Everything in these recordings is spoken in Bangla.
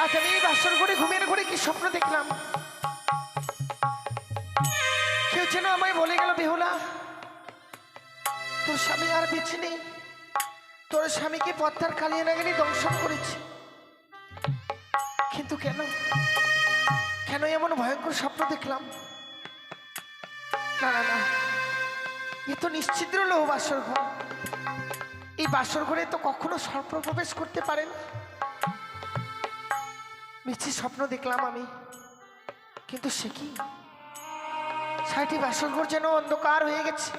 আজ আমি এই বাসর ঘরে ঘুমিয়ে ঘরে কি স্বপ্ন দেখলাম। কেউ যেন আমায় বলে গেল, বেহুলা তোর স্বামী আর বেঁচে নেই, তোর স্বামীকে পদ্মার কালিয়ানাগিনী দংশন করেছে। কিন্তু কেন কেন এমন ভয়ঙ্কর স্বপ্ন দেখলাম? না না না, এ তো নিশ্চিদ্র লৌহ বাসর ঘর। এই বাসর ঘরে তো কখনো সর্প প্রবেশ করতে পারে না। মিছি স্বপ্ন দেখলাম আমি, কিন্তু সে কি সাইটি বাসর ঘর যেন অন্ধকার হয়ে গেছে।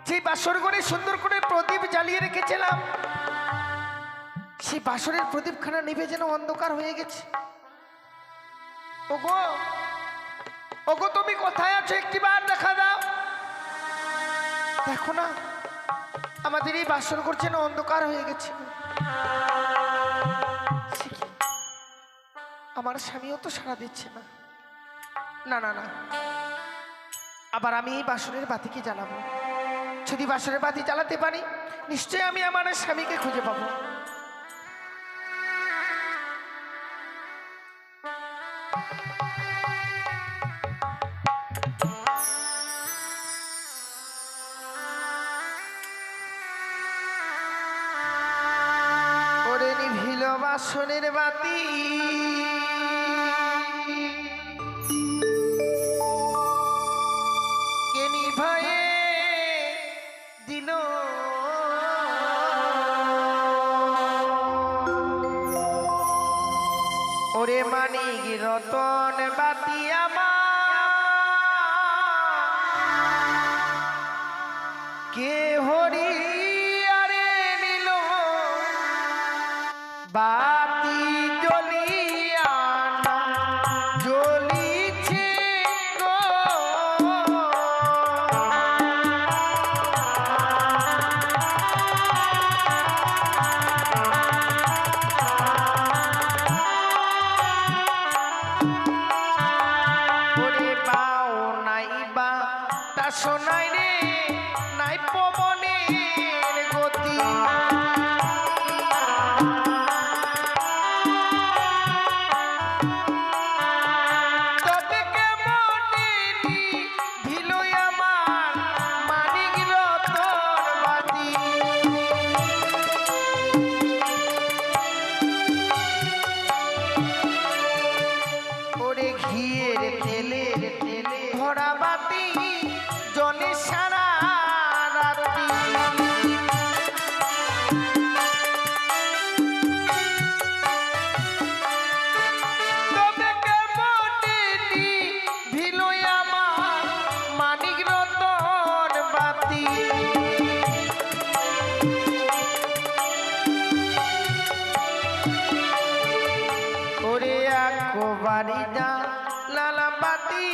যে বাসর ঘরে সুন্দর করে প্রদীপ জ্বালিয়ে রেখেছিলাম, সেই বাসরের প্রদীপখানা নিভে যেন অন্ধকার হয়ে গেছে। ওগো ওগো, তুমি কোথায় আছো? একটিবার দেখা দাও। দেখো না, আমাদের এই বাসর ঘর যেন অন্ধকার হয়ে গেছে। আমার স্বামীও তো সাড়া দিচ্ছে না। না না না, আবার আমি এই বাসরের বাতিকে জ্বালাবো। যদি বাসরের বাতি জ্বালাতে পারি, নিশ্চয়ই আমি আমার স্বামীকে খুঁজে পাবো। ওরে নিভিল বাসনের বাতি, কে নিভায়ে দিল? ওরে মানিক রতন বাতি আমার, কে হরি আরে নিল বাতি জ্বলিয়া না জ্বলিছে গো। ওরে বাও নাই বা তা শোনাই রে, নাই পবনের গতি। তবে কেমনে নিভিল আমার মানিক রতন বাতি। ওরে ঘিয়ের তেলের তেলে ভরা বাতি জলে সারা রাতি। তবে কেমনে নিভিল আমার মানিক রতন বাতি। ওরে আকবারি যা লালা বাতি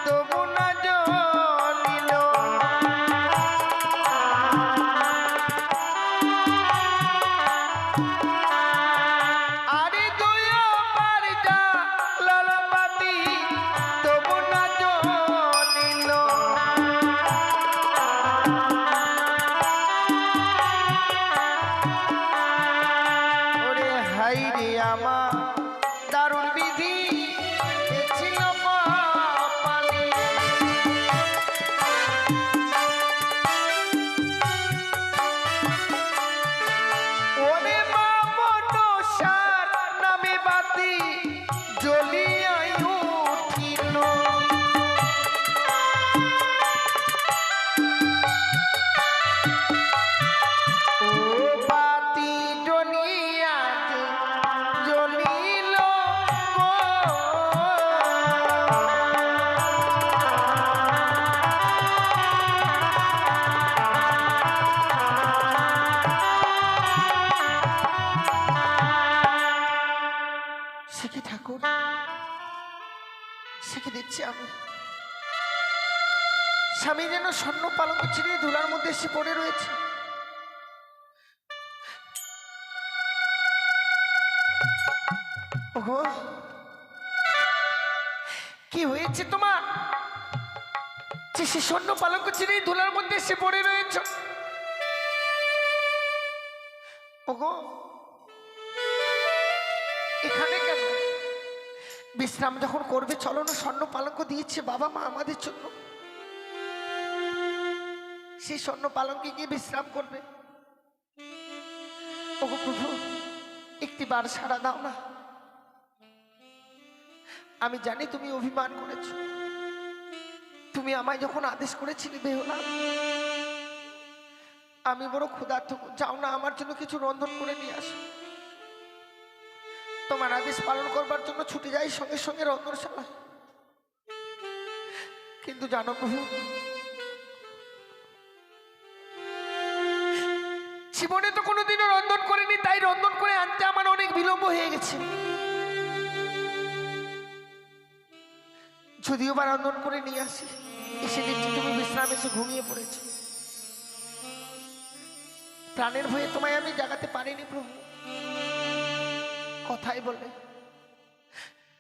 তবু না জ্বলিল। আরে দুইবার যা লালা বাতি তবু না জ্বলিল। ওরে হাই রে আমার দারুণ বিধি ছিল কপালে। ওরে মা মনসার নামে বাতি জ্বলিয়াই উঠিল। ও বাতি জ্বলিয়া জ্বলিল গো। সে কি ঠাকুর, সে কি দেখছি আমি? স্বামী যেন স্বর্ণ পালঙ্ক ছিঁড়ে ধুলার মধ্যে এসে পড়ে রয়েছে। ওগো, কি হয়েছে তোমার যে সে স্বর্ণ পালঙ্ক ছিঁড়ে ধুলার মধ্যে এসে পড়ে রয়েছ? ওগো, এখানে কেন? বিশ্রাম যখন করবে চলো না, স্বর্ণ পালঙ্ক দিয়েছে বাবা মা আমাদের জন্য, সেই স্বর্ণ পালঙ্কে গিয়ে বিশ্রাম করবে। ওগো প্রভু, একটিবার সাড়া দাও না। আমি জানি তুমি অভিমান করেছো। তুমি আমায় যখন আদেশ করেছিলে বেহুলা, আমি বড় ক্ষুধার্ত, যাও না আমার জন্য কিছু রন্ধন করে নিয়ে আসো। তোমার আদেশ পালন করবার জন্য ছুটে যাই সঙ্গে সঙ্গে রন্ধনশালা। কিন্তু জানো প্রভু, জীবনে তো কোনোদিনও রন্ধন করিনি, তাই রন্ধন করে আনতে আমার অনেক বিলম্ব হয়ে গেছে। যদিও বা রন্ধন করে নিয়ে আসি, এসে দেখছি তুমি বিশ্রাম এসে ঘুমিয়ে পড়েছো। প্রাণের ভয়ে তোমায় আমি জাগাতে পারিনি প্রভু। কথাই বলে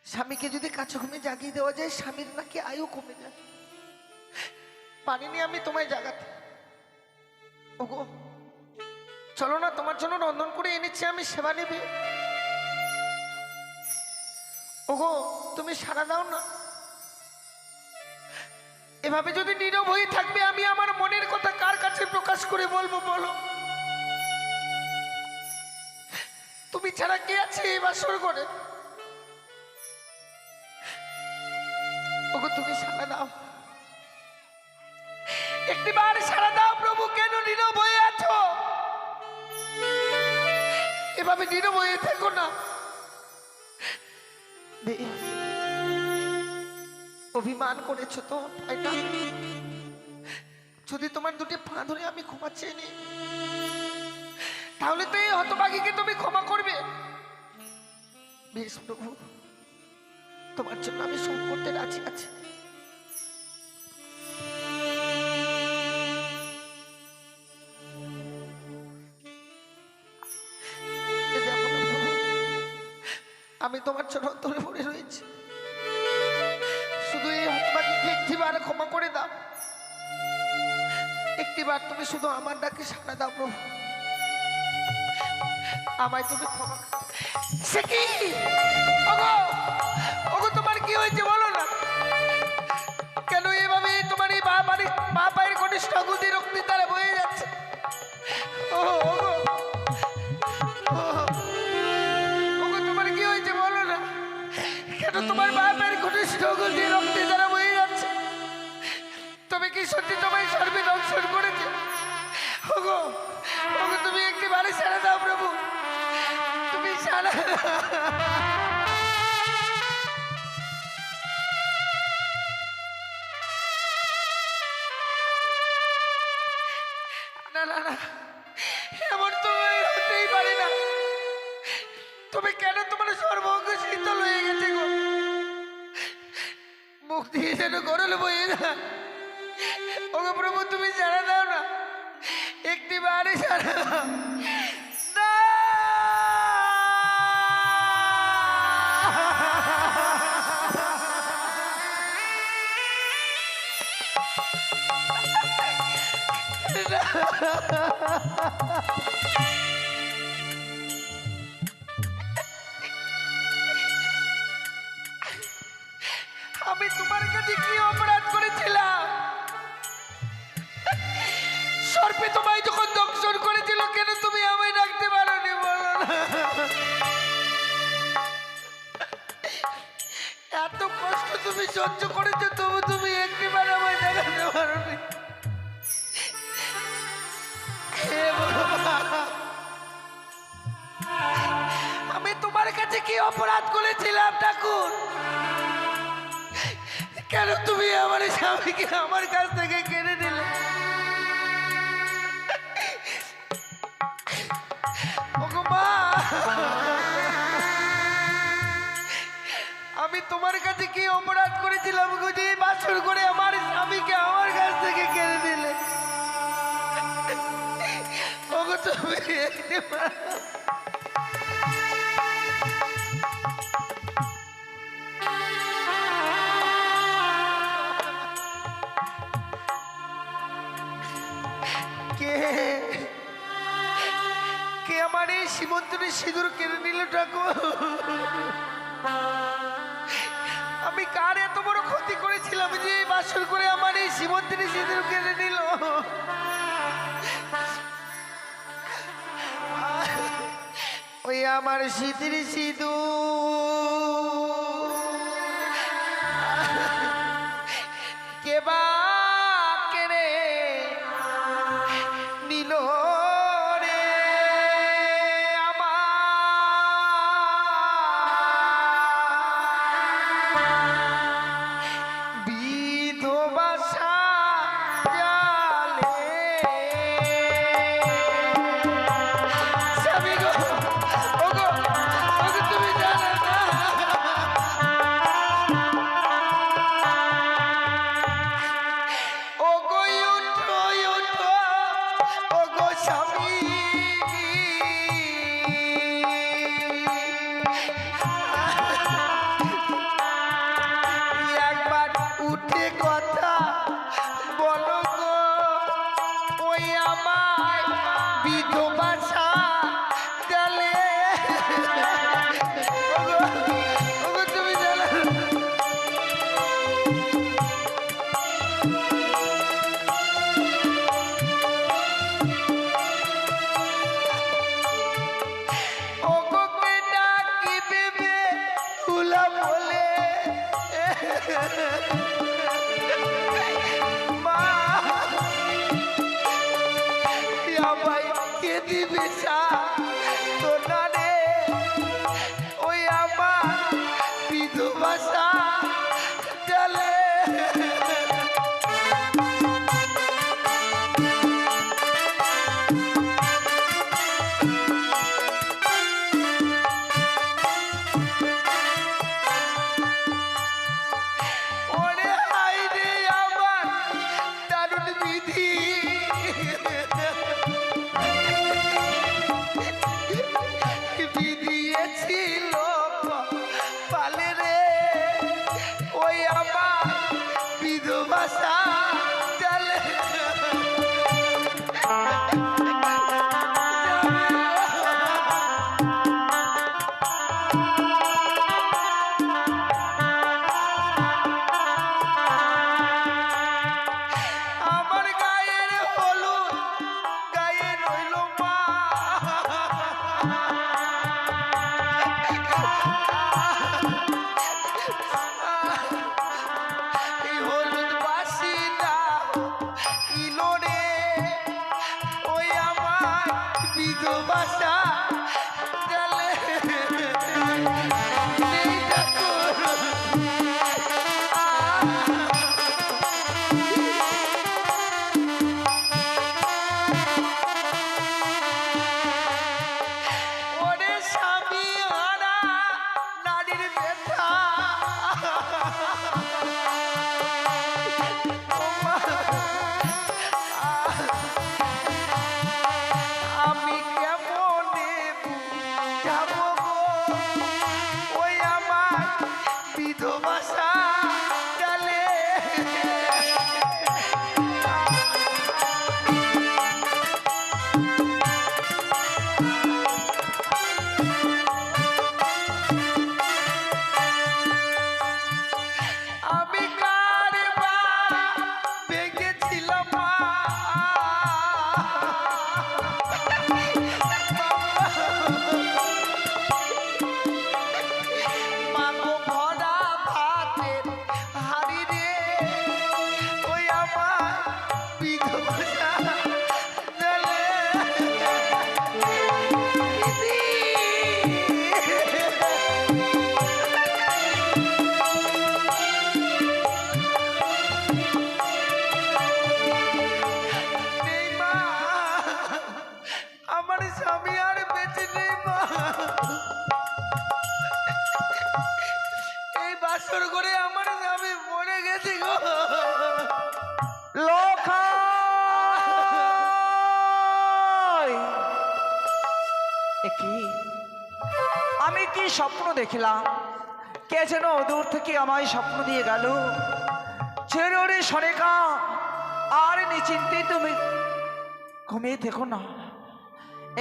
স্বামীকে যদি কাছে ঘুমে জাগিয়ে দেওয়া যায়, স্বামীর নাকি আয়ু কমে যায়। পারিনি আমি তোমায় জাগাতে। ওগো চলো না, তোমার জন্য রন্ধন করে এনেছি, আমি সেবা নেবে। ওগো তুমি সাড়া দাও না। এভাবে যদি নীরব হয়ে থাকবে, আমি আমার মনের কথা কার কাছে প্রকাশ করে বলবো বলো? তুমি ছাড়া কে আছে এই বাসর ঘরে? ওগো তুমি সাড়া দাও, একটিবার সাড়া দাও প্রভু। কেন নীরব হয়ে আছো? এভাবে নীরব হয়ে থেকো না। অভিমান করেছো তো, এটা যদি তোমার দুটি পা ধরে আমি ক্ষমা চেয়ে নিই, তাহলে তো এই হতভাগীকে তুমি ক্ষমা করবে। বেশ প্রভু, তোমার জন্য আমি সব করতে রাজি আছি। আমি তোমার জন্য ধরে পড়ে রয়েছি, শুধু এই হতভাগীকে একটিবার ক্ষমা করে দাও। একটিবার তুমি শুধু আমার ডাকে সাড়া দাও প্রভু, আমায় তুমি ক্ষমা। সে কি? ওগো ওগো তোমার কি হয়েছে বলো না? কেন এভাবে তোমার এই বা পায়ের কনিষ্ঠ আঙুল দিয়ে রক্তি তারা বয়ে যাচ্ছে? ওগো ওগো তোমার কি হয়েছে বলো না? কেন তোমার বা পায়ের কনিষ্ঠ আঙুল দিয়ে রক্তি তারা বয়ে যাচ্ছে? তবে কি সত্যি তোমায় সর্বে দংশন করেছে? ওগো ওগো তুমি একটিবারে সাড়া দাও প্রভু, তুমি সাড়া। না না না, এমন তো হতেই পারে না। তুমি কেন তোমার সর্বঙ্গ শীতল হয়ে গেছে গো? মুখ দিয়ে যেন গরল বইয়ে না। ওগো প্রভু তুমি সাড়া দাও না, একটিবারে সাড়া দাও। আমি তোমার কাছে কি অপরাধ করেছিলাম? সর্পে তোমায় যখন দংশন করেছিল, কেন তুমি আমায় ডাকতে পারোনি বলো না? এত কষ্ট তুমি সহ্য করেছো, তবু তুমি একটিবার আমায় দেখাতে পারোনি। আমি তোমার কাছে কি অপরাধ করেছিলাম ঠাকুর? কেন তুমি আমার স্বামীকে আমার কাছ থেকে কেড়ে নিলে? ওগো মা, আমি তোমার কাছে কি অপরাধ করেছিলাম গো, যে বাছুর করে আমার স্বামীকে আমার কাছ থেকে কেড়ে নিলে? ওগো তুমি কে আমার এই সীমন্তনের সিঁদুর কেড়ে নিল ঠাকুর। আমি কার এত বড় ক্ষতি করেছিলাম যে এই বাসর করে আমার এই সীমন্তনের সিঁদুর কেড়ে নিল? ওই আমার শীতের সিঁদুর কে বা কেড়ে নিল রে আমার বিধবা সাজালে। স্বামী গো, ওগো, ওগো তুমি জানো না? ওগো উঠো উঠো, ওগো স্বামী, একবার উঠে কথা বলো গো, ওই আমার বিধবা সাজালে। ওগো, ওগো তুমি জানো না? ওগোকে ডাকিবে বেহুলা বলে, মা আমায় কে দিবে সান্ত্বনা রে, ওই আমার বিধবা সাজালে। ওরে হাই রে আমার দারুণ বিধি, বিধিয়েছিল পালে রে, ওই আমার বিধবা সাজালে। আমার গায়ের হলুদ গায়ে রইল মা, এই হলুদ বাসি না ইলো রে, ওই আমার বিধবা সাজালে। এই ঠাকুর, ওরে স্বামী হারা নারীর ব্যথা, ও মা, আমি কেমনে বুঝাবো গো, ওই আমার বিধবা সাজালে। আমি কার বা ভেঙেছিলাম মা, মাগো ভরা ভাতের হাড়ি রে, ওই আমার বিধবা সাজালে। নেই মা, আমার স্বামী আর বেঁচে নেই মা। এই বাসর করে আমার স্বামী মরে গেছে গো। লোখাই! এ কি? আমি কি স্বপ্ন দেখলাম? কে যেন দূর থেকে আমায় স্বপ্ন দিয়ে গেল। ছেড়ে সরেকা, আর নিশ্চিন্তে তুমি ঘুমিয়ে থেকো না।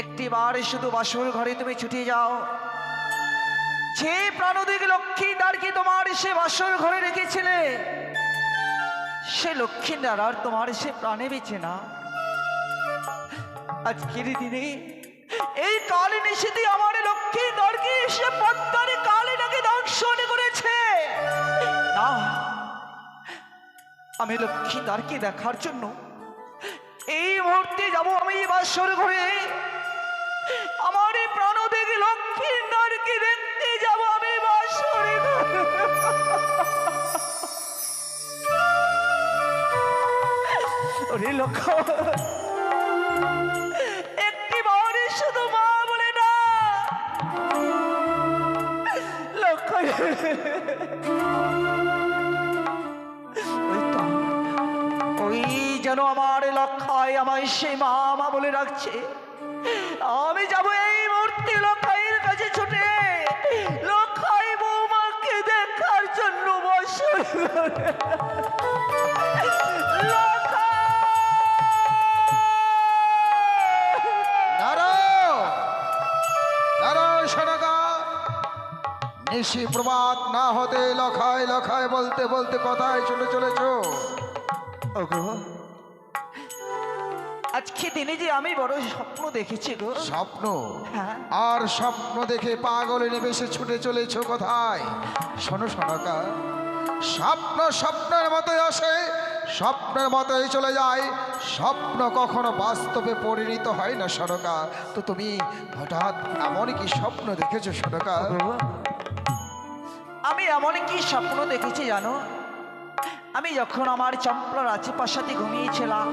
একটিবার শুধু বাসর ঘরে তুমি ছুটে যাও। যে প্রাণদিক লক্ষ্মীদারকে তোমার সে বাসর ঘরে রেখেছিলে, সে লক্ষ্মীদার আর তোমার সে প্রাণে বেঁচে না। আজকের দিনে এই কাল নিষেধে আমার লক্ষ্মীদারকে সে পদ্মারে কালে নাকি দংশন করেছে। না, আমি লক্ষ্মীদারকে দেখার জন্য এই মুহূর্তে যাব আমি বাসর ঘরে। আমার এই প্রাণদিক লক্ষ্মীদারকে দেখতে যাব আমি বাসর ঘরে। ওরে লক্ষ্য, একটি বাড়ি শুধু মা বলে না লক্ষ্য। ওই যেন আমার লক্ষ্যায় আমায় সে মা মা বলে রাখছে। আমি যাব এই মুহূর্তে লক্ষ্যের কাছে ছুটে লক্ষ্যায় বৌমাকে দেখার জন্য বসে। নিশি প্রভাত না হতে লখায় লখায় বলতে বলতে কথায় চলে চলেছ। আজকে দিনে যে আমি বড় স্বপ্ন দেখেছি গো। স্বপ্ন? হ্যাঁ। আর স্বপ্ন দেখে পাগলে নেমেষে ছুটে চলেছ কোথায়? শোনো শোনকা, স্বপ্ন স্বপ্নের মতোই আসে, স্বপ্নের মতোই চলে যায়। স্বপ্ন কখনো বাস্তবে পরিণত হয় না শোনকা। তো তুমি হঠাৎ এমন কি স্বপ্ন দেখেছো শোনকা? আমি এমন কি স্বপ্ন দেখেছি জানো? আমি যখন আমার চম্পলার আশেপাশে ঘুমিয়েছিলাম,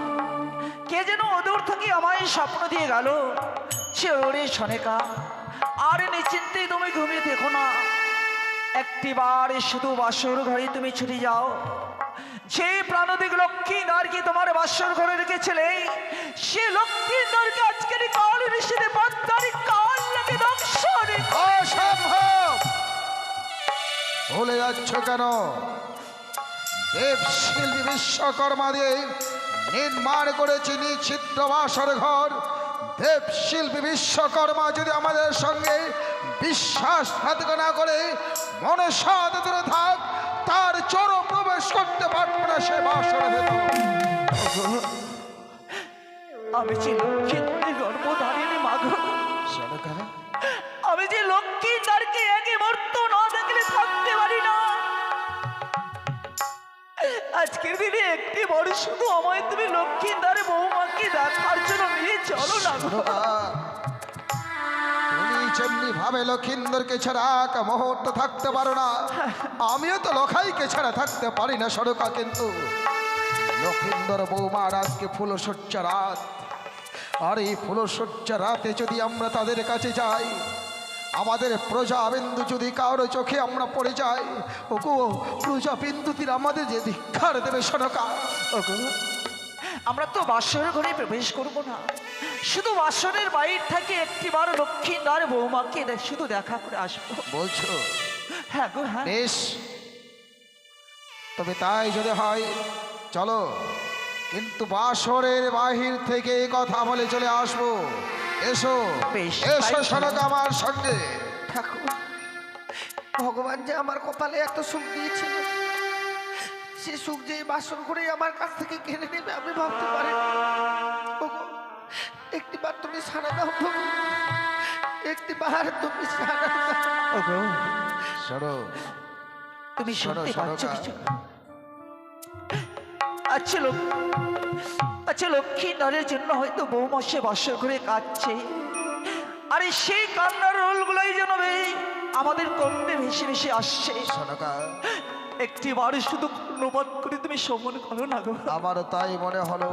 কে যেন অদূর থেকে আমায় স্বপ্ন দিয়ে গেল, সে ওরে সনেকা আর নিশ্চিন্তে তুমি ঘুমিয়ে দেখো না, একটিবার শুধু বাসর ঘরে তুমি ছুটে যাও। যে প্রাণদিক লক্ষ্মীদারকে তোমার বাসর ঘরে রেখেছিলে, সে লক্ষ্মীদারকে আজকের কাল ঋষিতে পদ্মারি কাল লাগে দংশন। অসম্ভব! ভুলে যাচ্ছ কেন? দেবশিল্পী বিশ্বকর্মা দিয়ে নির্মাণ করেছি নিচ্ছিদ্র বাসর ঘর। দেবশিল্পী বিশ্বকর্মা যদি আমাদের সঙ্গে বিশ্বাসঘাতক না করে মনসাদ দূরে থাক, তার চোর প্রবেশ করতে পারবে না সে বাসর ভেতর। আমি যে লক্ষ্মীর গর্ভধারিণী মাগো, আমি যে লক্ষ্মীদারকে একে মুহূর্ত না দেখলে থাকতে পারি না। আজকের দিনে একটি বড় শুধু আমায় তুমি লক্ষ্মীদারে বৌমাকে দেখার জন্য নিয়ে চলো না গো। তুমি যেমনি ভাবে লক্ষিন্দরকে ছাড়া এক মুহূর্ত থাকতে পারো না, আমিও তো লখাইকে ছাড়া থাকতে পারি না সরকা। কিন্তু লক্ষিন্দর বৌমার আজকে ফুলশয্যা রাত, আর এই ফুলশয্যা রাতে যদি আমরা তাদের কাছে যাই, আমাদের প্রজাবিন্দু যদি কারো চোখে আমরা পড়ে যাই, ওগো প্রজাবিন্দুতির আমাদের যে ধিক্ষার দেবে সরকা। ওগো, আমরা তো বাসর ঘরে প্রবেশ করব না, শুধু বাসরের বাইর থেকে একটিবার লক্ষ্মীদার বৌমাকে শুধু দেখা করে আসবো। বলছো? হ্যাঁ গো, হ্যাঁ। বেশ, তবে তাই যদি হয় চলো, কিন্তু বাসরের বাহির থেকে কথা বলে চলে আসবো। এসো বেশ, এসো তাই সনকা আমার সঙ্গে। ঠাকুর, ভগবান যে আমার কপালে এত সুখ দিয়েছিল, সে সুখ যে এই বাসন করে আমার কাছ থেকে কেড়ে নেবে আমি ভাবতে পারি। একটিবার তুমি সাড়া দাও প্রভু, একটিবার তুমি সাড়া দাও। ওগো, সরো, তুমি শুনতে সরো, পাচ্ছ সরো, কিছু? আচ্ছা লক্ষ্মীদারের জন্য হয়তো বৌমা সে বাসর ঘরে কাঁদছে, আরে সেই কান্নার রোলগুলোই যেন আমাদের কর্ণে ভেসে ভেসে আসছে। সনকা, একটিবার শুধু কর্ণপাত করে তুমি সমন করো না গো। আমারও তাই মনে হলো,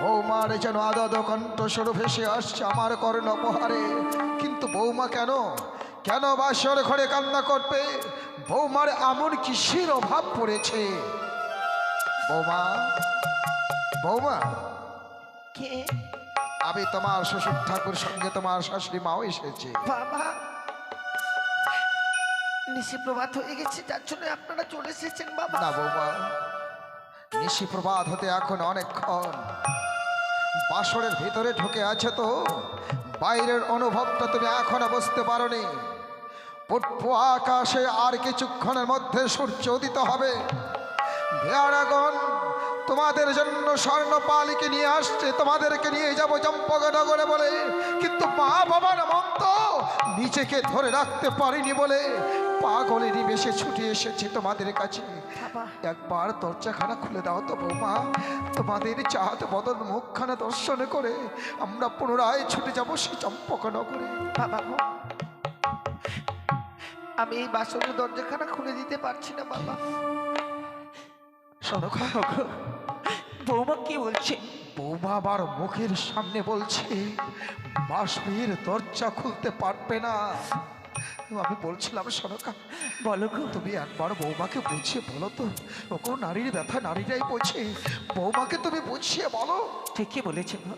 বৌমার যেন আদদ কণ্ঠস্বর ভেসে আসছে আমার কর্ণ উপহারে। কিন্তু বৌমা কেন কেন বাসর ঘরে কান্না করবে? বৌমার এমন কিসের অভাব পড়েছে? বৌমা, বৌমা, কে? আমি তোমার শ্বশুর ঠাকুর সঙ্গে তোমার শাশুড়ি মাও এসেছে। বাবা, নিশি প্রভাত হয়ে গেছে, যার জন্য আপনারা চলে এসেছেন বাবা। না বৌমা, নিশি প্রভাত হতে এখন অনেকক্ষণ। বাসরের ভিতরে ঢুকে আছে তো বাইরের অনুভবটা তুমি এখনো বুঝতে পারোনি। পূর্ব আকাশে আর কিছুক্ষণের মধ্যে সূর্য উদিত হবে। ভেড়াগণ তোমাদের জন্য স্বর্ণপালিকে নিয়ে আসছে, তোমাদেরকে নিয়ে যাবো চম্পকনগরে বলে, কিন্তু মা বাবার মন তো নিজেকে ধরে রাখতে পারিনি বলে পাগলেরই বেশে ছুটে এসেছে তোমাদের কাছে। বাবা একবার দরজাখানা খুলে দাও তো বৌমা, তোমাদের চাঁদ বদল মুখখানা দর্শন করে আমরা পুনরায় ছুটে যাবো সেই চম্পকনগরে। বাবা গো, আমি এই বাসনের দরজাখানা খুলে দিতে পারছি না বাবা। শোনো বৌমা কি বলছে? বৌমা আবার মুখের সামনে বলছে বাসবির দরজা খুলতে পারবে না। আমি বলছিলাম সনকা, বলো গো। তুমি একবার বৌমাকে বুঝিয়ে বলো তো, ওকে নারীর ব্যথা নারীরাই বোঝে, বৌমাকে তুমি বুঝিয়ে বলো। ঠিকই বলেছে গো,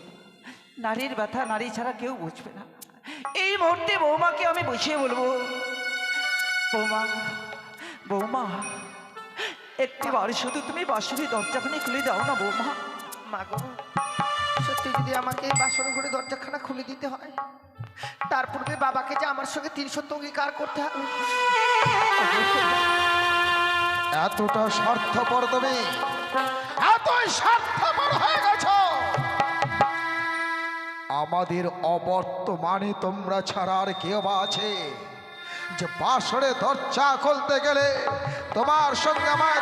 নারীর ব্যথা নারী ছাড়া কেউ বুঝবে না। এই মুহূর্তে বৌমাকে আমি বুঝিয়ে বলবো। বৌমা, বৌমা, একটিবার শুধু তুমি বাঁশুরি দরজাখানি খুলে দাও না বৌমা। মা গো, সত্যি যদি আমাকে এই বাসর ঘরে দরজাখানা খুলে দিতে হয়, তার পূর্বে বাবাকে যে আমার সঙ্গে 300 অঙ্গীকার করতে হবে। এতটা স্বার্থপর তুমি, এতই স্বার্থপর হয়ে গেছ। আমাদের অবর্তমানে তোমরা ছাড়া আর কেউ বা আছে যে বাসরে দরজা খুলতে গেলে তোমার সঙ্গে আমার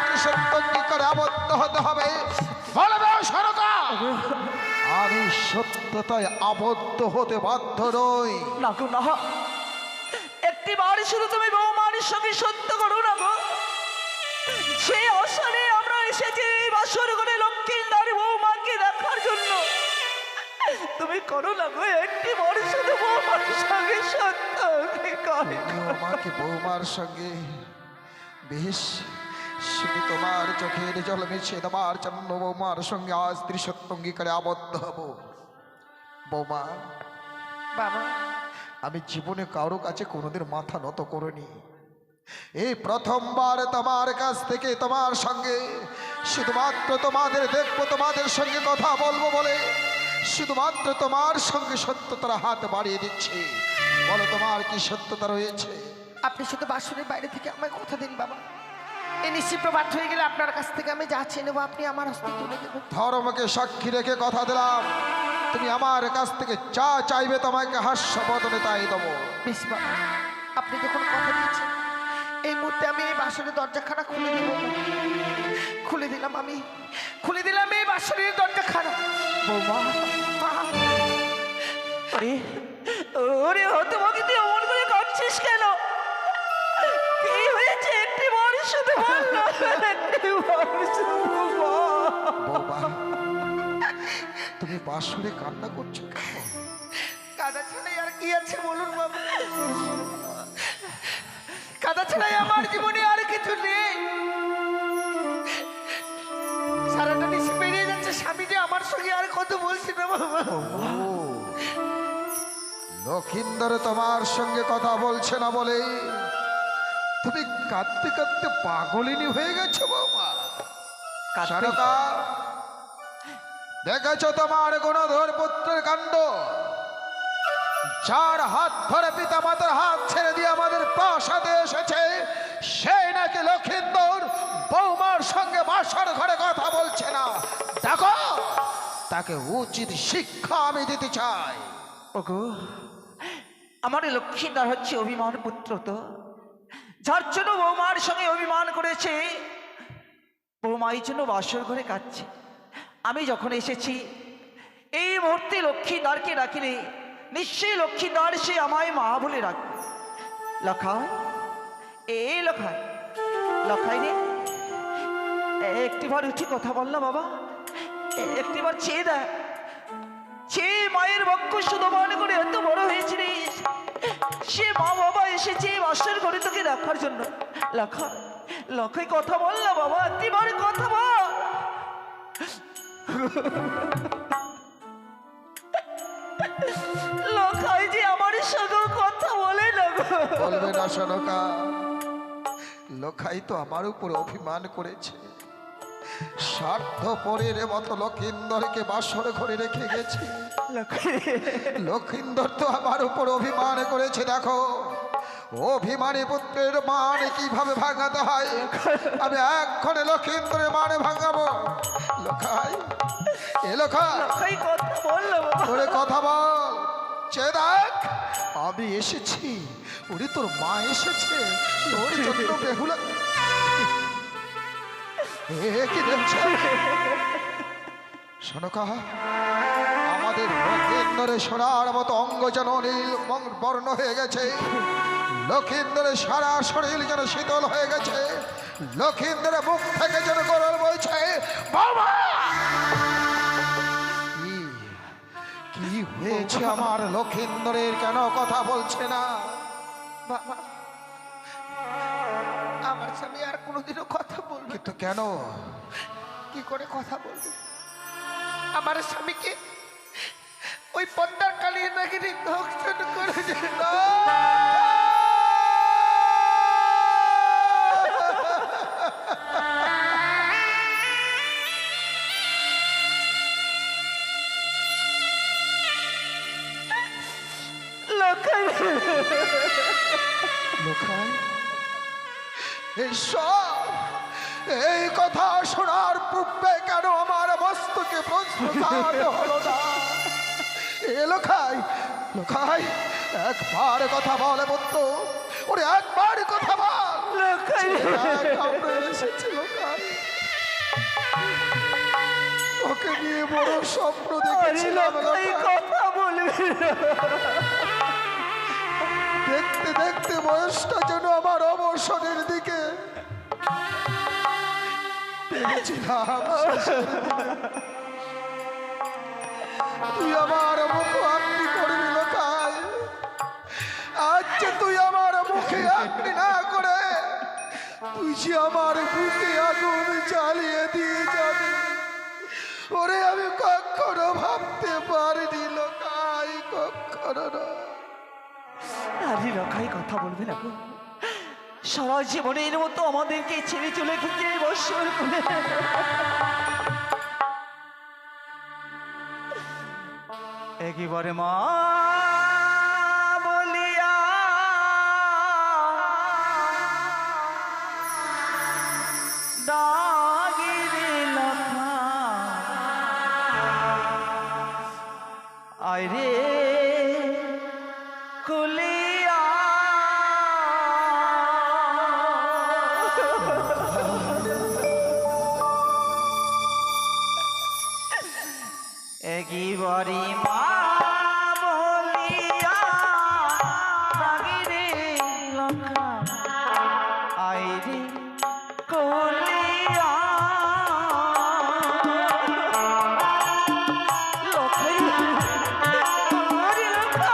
করে আবদ্ধ হতে হবে? বলবে সরকার, আমি সত্যতায় আবদ্ধ হতে বাধ্য নই। না গো না, একটিবার শুধু তুমি বৌমার সঙ্গে সত্য করো না গো। সেই অসরে আমরা এসেছি এই বাসর ঘরে লক্ষ্মীর নারী বৌমাকে দেখার জন্য। তুমি করো না গো, একটিবার শুধু বৌমার সঙ্গে সত্য আমাকে বৌমার সঙ্গে বেশ শুধু তোমার চোখের জল মিশে দেওয়ার জন্য বৌমার সঙ্গে আজ 300 অঙ্গীকারে আবদ্ধ হব। বৌমা, বাবা আমি জীবনে কারো কাছে কোনোদিন মাথা নত করিনি। এই প্রথমবার তোমার কাছ থেকে তোমার সঙ্গে শুধুমাত্র তোমাদের দেখবো, তোমাদের সঙ্গে কথা বলবো বলে শুধুমাত্র তোমার সঙ্গে সত্যতার হাত বাড়িয়ে দিচ্ছি। বলো তোমার কি সত্যতা রয়েছে? আপনি শুধু বাসনের বাইরে থেকে আমায় কথা দিন বাবা। এই নিশ্চিত প্রবাদ হয়ে গেলে আপনার কাছ থেকে আমি যা চেয়ে নেবো আপনি আমার হস্তে তুলে দেবেন। ধর্মকে সাক্ষী রেখে কথা দিলাম, তুমি আমার কাছ থেকে যা চাইবে তোমাকে হাস্য বদলে তাই দেবো। বেশ বাবা, আপনি যখন কথা দিয়েছেন এই মুহূর্তে আমি এই বাসনের দরজাখানা খুলে দেব। খুলে দিলাম, আমি খুলে দিলাম এই বাসনের দরজাখানা। বৌমা, মা, আরে ওরে হতভাগী, তুই অমন করে কাঁদছিস কেন? কি হয়েছে? একটিবার শুধু বল না, একটিবার শুধু বল। বৌমা, তুমি বাসুরে কান্না করছো কেন? কাদা ছাড়াই আর কি আছে বলুন বাবা? কাদা ছাড়াই আমার জীবনে আর কিছু নেই। সারাটা নিশি পেরিয়ে যাচ্ছে, স্বামী যে আমার সঙ্গে আর কত বলছি না বাবা। লক্ষিন্দর তোমার সঙ্গে কথা বলছে না বলে তুমি কাঁদতে কাঁদতে পাগলিনী হয়ে গেছো বৌমা। সরকা, দেখেছ তোমার গুণধর পুত্রের কাণ্ড। যার হাত ধরে পিতা মাতার হাত ছেড়ে দিয়ে আমাদের প্রাসাদে এসেছে, সেই নাকি লক্ষিন্দর বৌমার সঙ্গে বাসর ঘরে কথা বলছে না। দেখো, তাকে উচিত শিক্ষা আমি দিতে চাই। ওগো, আমার লক্ষ্মীদার হচ্ছে অভিমান পুত্র, তো যার জন্য বৌমার সঙ্গে অভিমান করেছে, বৌমা এই জন্য বাসর ঘরে কাঁদছে। আমি যখন এসেছি এই মুহূর্তে লক্ষ্মীদারকে ডাকিলে নিশ্চয়ই লক্ষ্মীদার সে আমায় মা বলে রাখবে। লখাই, এই লখাই, লখাই রে, একটিবার উঠে কথা বল না বাবা। একটিবার চেয়ে দেয়, সে মায়ের বক্ষ শুধু মনে করে এত বড় হয়েছে রে, সে মা বাবা এসেছে বাসর ঘরে তোকে দেখার জন্য। লখাই, লখাই কথা বল না বাবা, একটিবার কথা বল। লখাই যে আমার সঙ্গে কথা বলে না গো। বলবে না সনকা, লোখাই তো আমার উপর অভিমান করেছে। স্বার্থপরের মতো লক্ষিন্দরকে বাসর ঘরে রেখে গেছি। লক্ষিন্দর তো আমার উপর অভিমান করেছে। দেখো অভিমানী পুত্রের মান কিভাবে ভাঙাতে হয়, আমি এক্ষণে লক্ষিন্দরের মান ভাঙাবো। লোকাই এ লোকাই লখাই কথা বললো বাবা। তোরে কথা বল। চে দেখ আমি এসেছি, ওরে তোর মা এসেছে তোর জন্য বেহুলা। কি দেখছ শোনকা, আমাদের লক্ষিন্দরে সোনার মতো অঙ্গ যেন নীল বর্ণ হয়ে গেছে, লক্ষিন্দরের সারা শরীর যেন শীতল হয়ে গেছে, লক্ষিন্দরের মুখ থেকে যেন গরল বইছে। বাবা কি হয়েছে আমার লক্ষিন্দরের, কেন কথা বলছে না? বাবা, আমার স্বামী আর কোনোদিনও কথা বলবে না। কিন্তু কেন? কি করে কথা বলবে? আমার স্বামীকে ওই পদ্মার কালী নাগিনী ধর্ষণ করে দিল। লখাই লোকাই ঈশ্বর, এই কথা শোনার পূর্বে কেন আমার মস্তকে প্রশ্ন হলো না? এ লোকাই, লোকাই একবার কথা বলে পুত্র, ওরে একবার কথা বল। লখাই আমরা এসেছি লোকাই, ওকে নিয়ে বড় স্বপ্ন আরে দেখেছিলাম। লখাই কথা বলবি না। দেখতে দেখতে বয়সটা যেন আমার অবসরের দিকে ভেবেছিলাম। তুই আমার মুখ আপনি করবি লোকাই, আজ যে তুই আমার মুখে আপনি না করে তুই যে আমার বুকে আগুন জ্বালিয়ে দিয়ে যাবি, ওরে আমি কখনো ভাবতে পারিনি লোকাই, কখনো না। আরে লখাই কথা বলবে না গো। সারা জীবনের মতো আমাদেরকে ছেড়ে চলে গেছে বৎসর করে। একেবারে মা বলিয়া ডাগিরে লখা আয় রে কুলিয়া। একেবারে মা বলিয়া ডাগিরে লখা আয় রে কুলিয়া। লখাই ওরে লখা,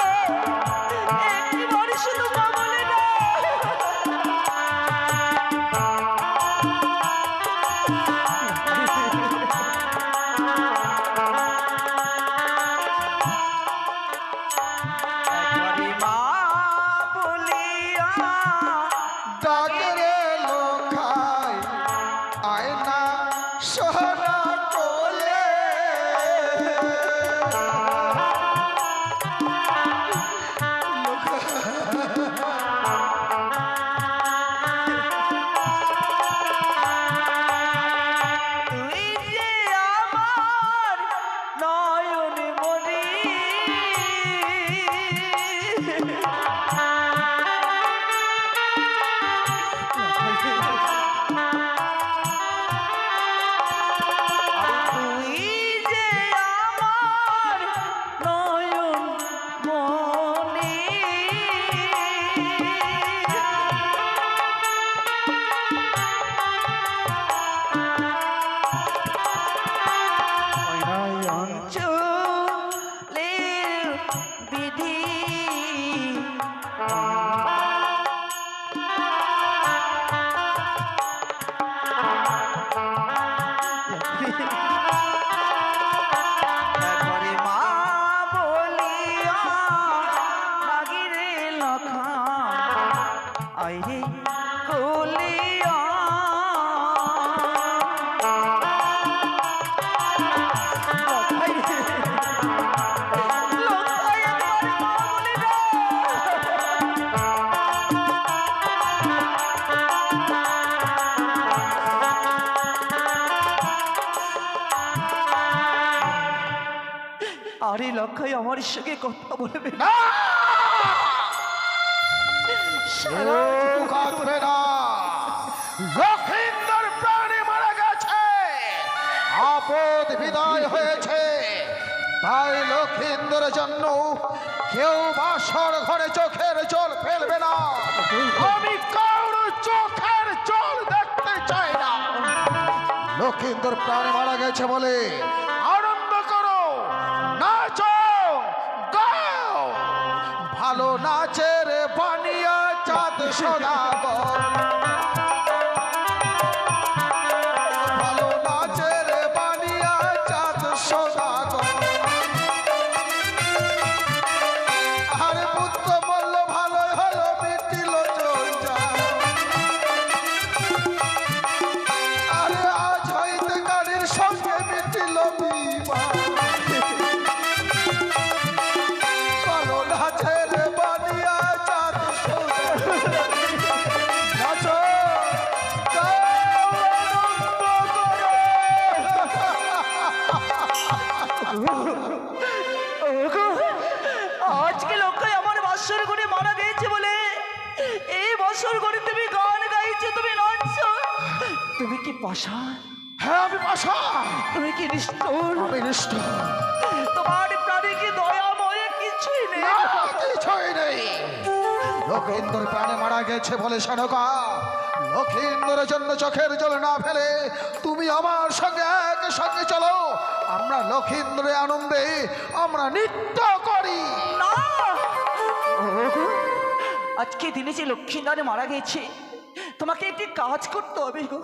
একেবারে শুধু মা বলে না। একবারে মা বলিয়া ডাকরে লোকাই আয়না সোনা কোলে, তুই যে আমার নয়ন মনি। তুই যে আমার নয়ন মনি। অঞ্চলের বিধি একবারে মা বলিয়া লাগিরে লখা আইরে কলিয়া। আরে লক্ষাই আমার সঙ্গে কথা বলবে না। না! কেউ কাঁদবে না। লক্ষিন্দর প্রাণে মারা গেছে, আপদ বিদায় হয়েছে, তাই লক্ষিন্দরের জন্য কেউ বাসর ঘরে চোখের জল ফেলবে না। আমি কারো চোখের জল দেখতে চাই না। লক্ষিন্দর প্রাণে মারা গেছে বলে আনন্দ করো, নাচো, গাও। ভালো নাচের বানিয়া চাঁদ সদাগর, ভালো নাচের বানিয়া চাঁদ সদাগর। আরে পুত্র বলল ভালোই হলো, মিটিল চল যায়। আরে আজ হইতে গাড়ির সঙ্গে মিটিল বিবাহ। ভালো নাচের বানিয়া চাঁদ সদাগর। নাচো, গাও, আনন্দ করো। ওগো, আজকে লক্ষাই আমার বাসর ঘরে মারা গিয়েছে বলে এই বছর ঘরে তুমি গান গাইছো, তুমি নাচছো। তুমি কি পাষাণ? হ্যাঁ আমি পাশা, তুমি কি নিষ্ঠুর? আমি নিষ্ঠুর। তোমার প্রাণে কি দয়া ময়া কিছুই নেই? না, কিছুই নেই। লক্ষিন্দর প্রাণে মারা গেছে বলে শানকা, লক্ষিন্দরের জন্য চোখের জল না ফেলে তুমি আমার সঙ্গে এক সঙ্গে চলো। আমরা লক্ষিন্দরের আনন্দে আমরা নৃত্য করি। না, ওগো, আজকে দিনে যে লক্ষ্মীদারে মারা গেছে, তোমাকে একটি কাজ করতে হবে গো।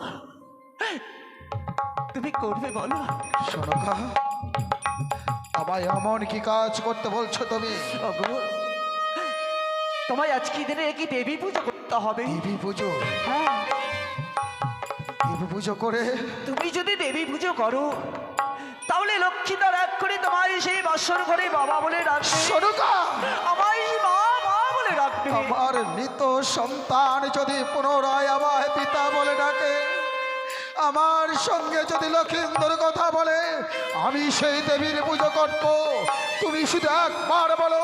তুমি করবে বলো? শানকা, আমায় এমন কি কাজ করতে বলছো তুমি? ওগো, তোমায় আজকে দিনে কি দেবী পুজো করতে হবে। দেবী পুজো? হ্যাঁ, দেবী পুজো করে তুমি যদি দেবী পুজো করো তাহলে লক্ষ্মীদার এক করে তোমায় সেই বাসর ঘরে বাবা বলে ডাকবে, শানকা, আমায় মা মা বলে ডাকবে। আমার মৃত সন্তান যদি পুনরায় আমায় পিতা বলে ডাকে, আমার সঙ্গে যদি লক্ষিন্দর কথা বলে, আমি সেই দেবীর পুজো করব। তুমি শুধু একবার বলো,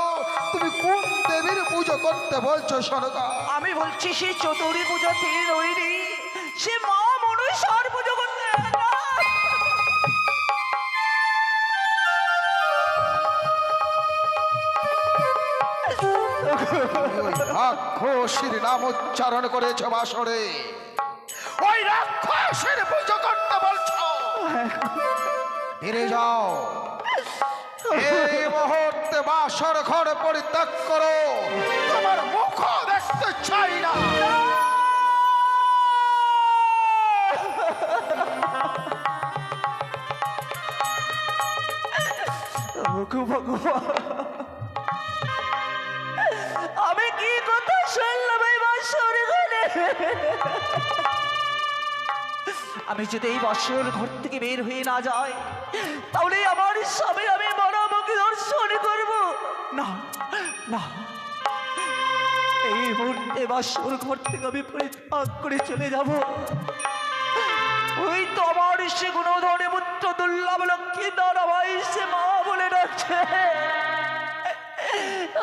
তুমি কোন দেবীর পুজো করতে বলছো শানকা? আমি বলছি সেই চতুরী পুজো তীর রইনি, সে মা মনসার পুজো করতে না। ওই রাক্ষসীর নাম উচ্চারণ করেছ বাসরে, ওই রাক্ষসীর পুজো করতে বলছো? ফিরে যাও, এই মুহূর্তে বাসর ঘর পরিত্যাগ করো। তোমার মুখ দেখতে চাই না। ওগো ভগবান, আমি কি কথা শুনলাম এই বাসর ঘরে? আমি যদি এই বাসর ঘর থেকে বের হয়ে না যাই তাহলে আমার স্বামী আমি মরামুখী দর্শন করব না। না, এই মুহূর্তে বাসর ঘর থেকে আমি পরিত্যাগ করে চলে যাব। ওই তো আমার সে গুণধরে পুত্র দুর্লভ লক্ষ্মীধর আমায় সে মা বলে ডাকছে।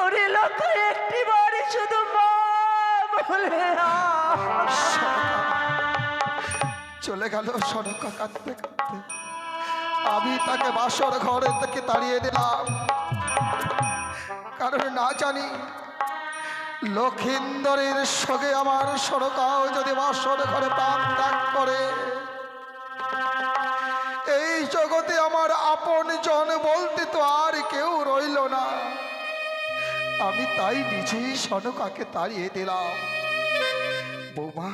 ওরে লক্ষ্য একটি বারে শুধু মা বলে চলে গেল সনকা কাঁদতে কাঁদতে। আমি তাকে বাসর ঘরে থেকে তাড়িয়ে দিলাম, কারণ না জানি লক্ষিন্দরের সঙ্গে আমার সনকাও যদি বাসর ঘরে প্রাণ ত্যাগ করে, এই জগতে আমার আপন জন বলতে তো আর কেউ রইল না। আমি তাই নিজেই সনকাকে তাড়িয়ে দিলাম। বৌমা,